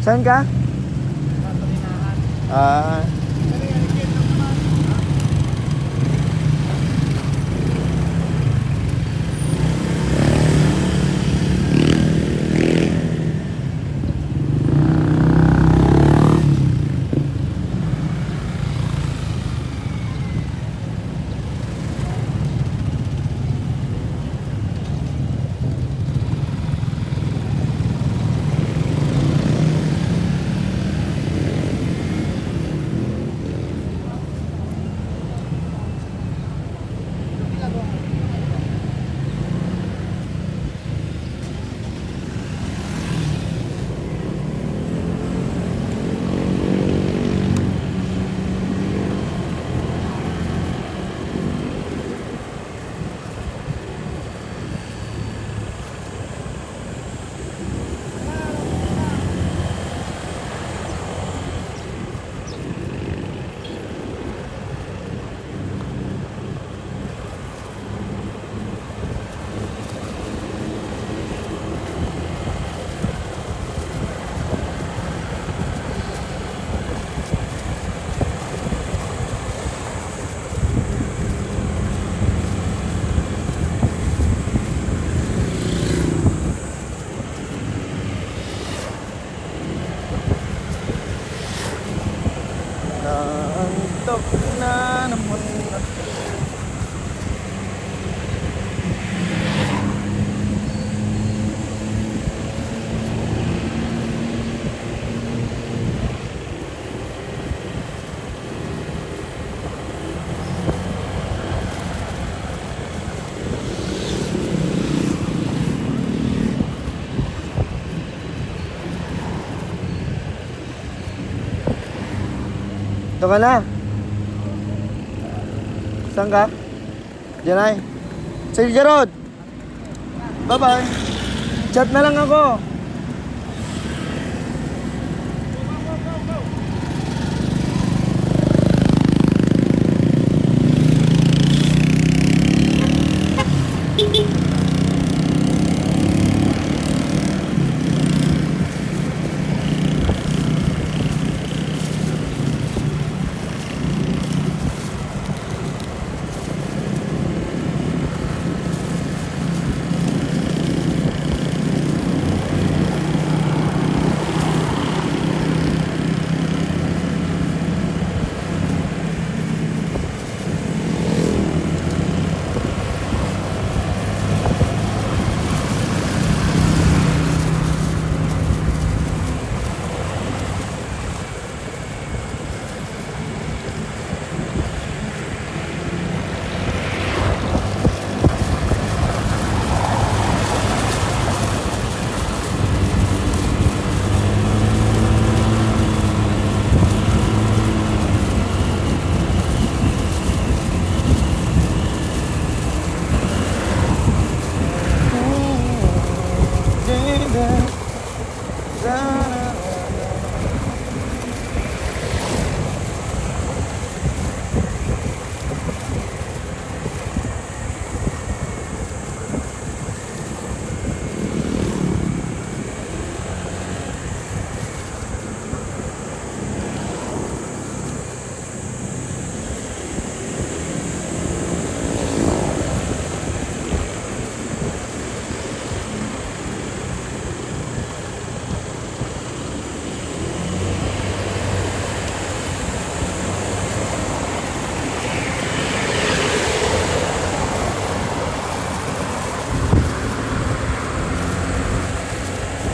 Saan ka? Ah. Naantok na naman ako. Ito ka na? Saan ka? Diyan ay. Sige, Jarod. Bye-bye. Chat na lang ako.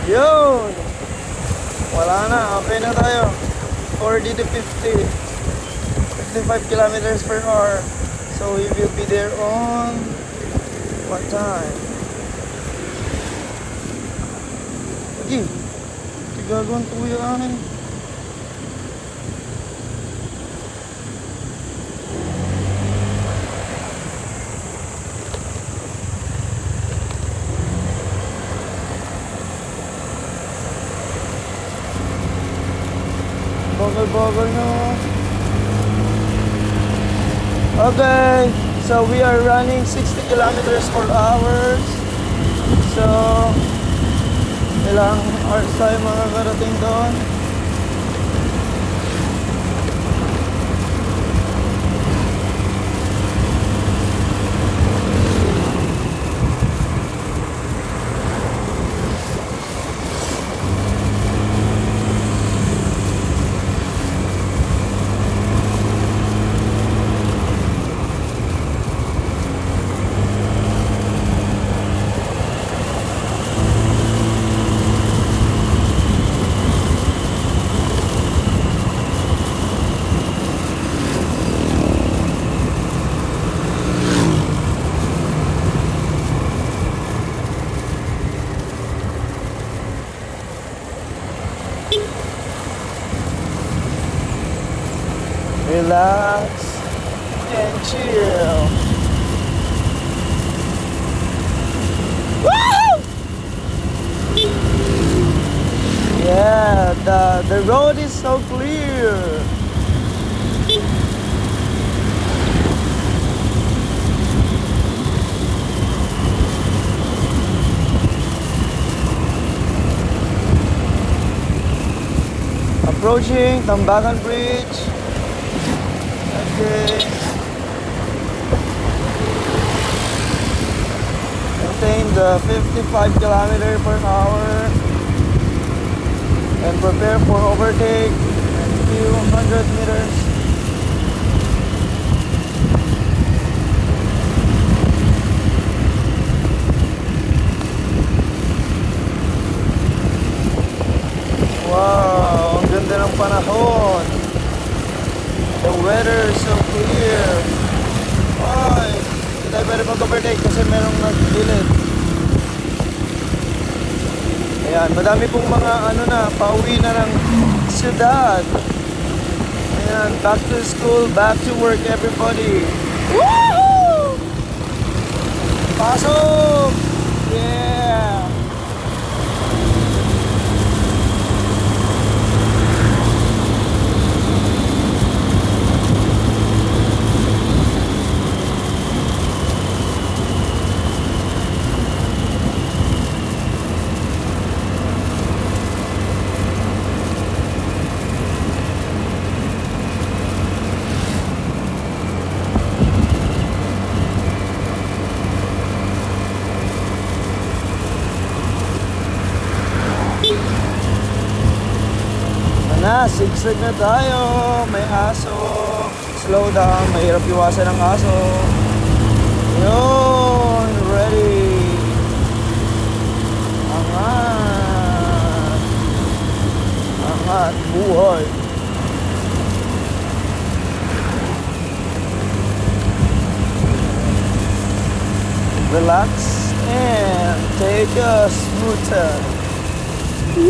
Yun! Wala na, okay na tayo. 40 to 50. 55 kilometers per hour. So we will be there on what time? Lagi. Tigagawang tuyo kanin. Bagal-bagal na. Okay, so we are running 60 kilometers per hour. So Ilang hours tayo makakarating doon? Relax and chill. Woo! Yeah, the road is so clear. Approaching Tambakan Bridge. Okay. Maintain the 55 km/h and prepare for overtake in a few hundred meters. Wow, ang ganda ng panahon. The weather is so clear. Ay, hindi tayo pwede mag-overtake kasi merong nag-bilid. Ayan, madami pong mga pauwi na ng siyudad. Ayan, back to school, back to work everybody. Woohoo! Pasok! Yeah! Sigsig na tayo. May aso. Slow down. Mahirap iwasan ng aso. Yun. Ready. Angat. Angat. Buhay. Relax and take a smooth turn.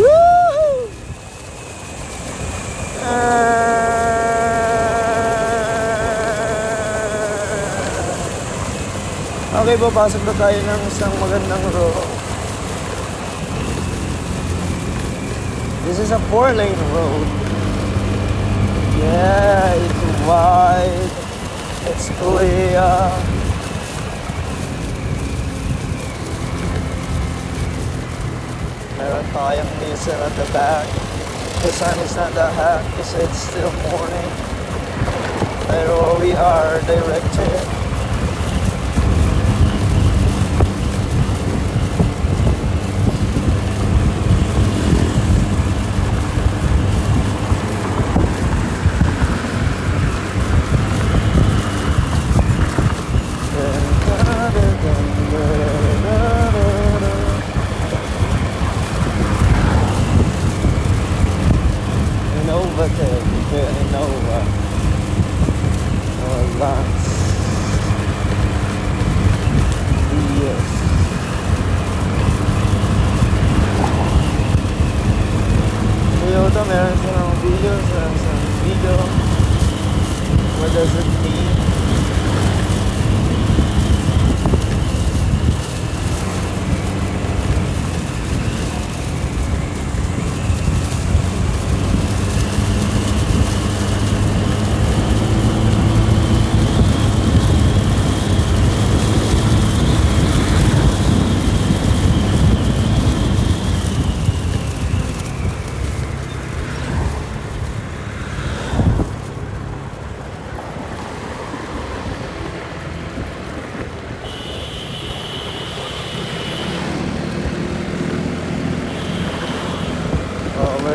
Woo! Okay, papasok na tayo ng isang magandang road. This is a 4-lane road. Yeah, it's wide. It's clear. Meron tayong diesel at the back. The sun is not that hot because it's still morning. Pero we are directed. Innova. Lance.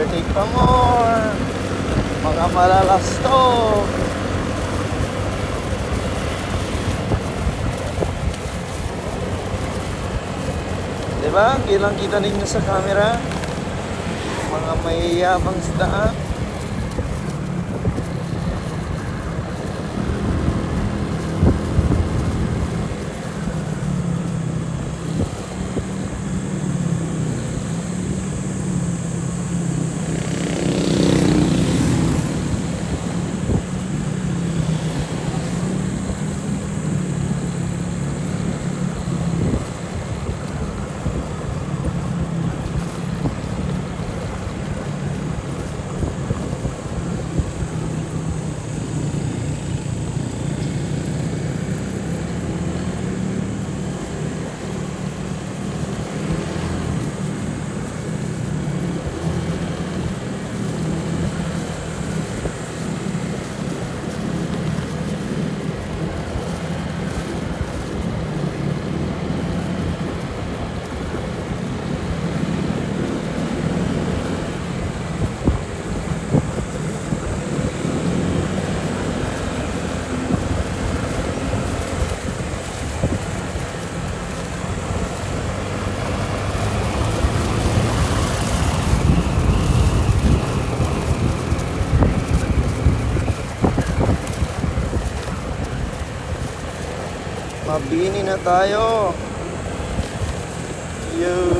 Overtake pa more. Mga malalasto. Diba? Kilang kita ninyo sa camera. Mga mayayabang sida. Mabini na tayo. Yo.